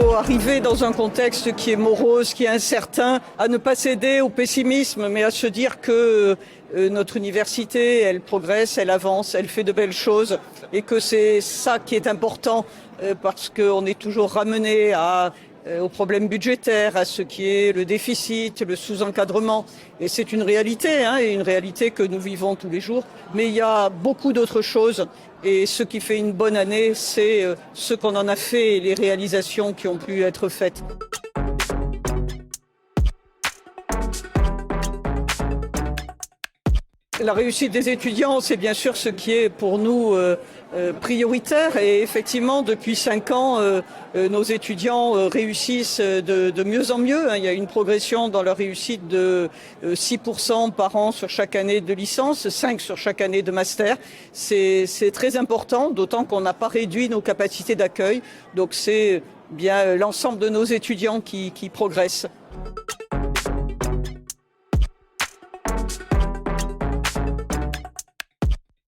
faut arriver dans un contexte qui est morose, qui est incertain, à ne pas céder au pessimisme, mais à se dire que notre université, elle progresse, elle avance, elle fait de belles choses et que c'est ça qui est important parce qu'on est toujours ramené aux problèmes budgétaires, à ce qui est le déficit, le sous-encadrement. Et c'est une réalité, et une réalité que nous vivons tous les jours. Mais il y a beaucoup d'autres choses. Et ce qui fait une bonne année, c'est ce qu'on en a fait et les réalisations qui ont pu être faites. La réussite des étudiants, c'est bien sûr ce qui est pour nous prioritaire. Et effectivement, depuis 5 ans, nos étudiants réussissent de mieux en mieux. Il y a une progression dans leur réussite de 6% par an sur chaque année de licence, 5 sur chaque année de master. C'est très important, d'autant qu'on n'a pas réduit nos capacités d'accueil. Donc c'est bien l'ensemble de nos étudiants qui progressent.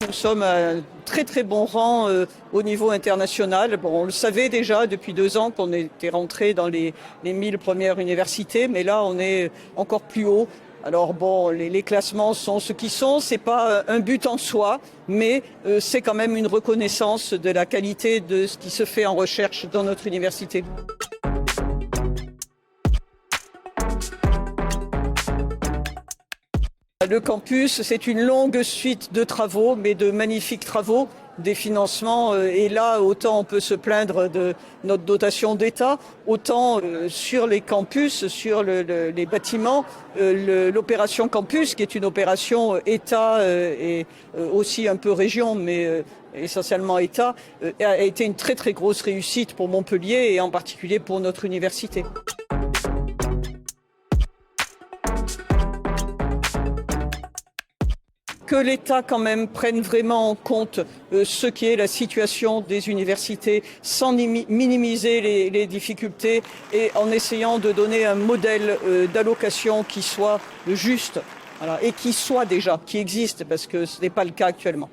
Nous sommes à un très très bon rang au niveau international. Bon, on le savait déjà depuis 2 ans qu'on était rentré dans les 1000 premières universités, mais là on est encore plus haut. Alors bon, les classements sont ce qu'ils sont, c'est pas un but en soi, mais c'est quand même une reconnaissance de la qualité de ce qui se fait en recherche dans notre université. Le campus, c'est une longue suite de travaux, mais de magnifiques travaux, des financements. Et là, autant on peut se plaindre de notre dotation d'État, autant sur les campus, sur les bâtiments, l'opération campus, qui est une opération État et aussi un peu région, mais essentiellement État, a été une très très grosse réussite pour Montpellier et en particulier pour notre université. Que l'État quand même prenne vraiment en compte ce qui est la situation des universités sans minimiser les difficultés et en essayant de donner un modèle d'allocation qui soit juste, voilà, et qui existe parce que ce n'est pas le cas actuellement.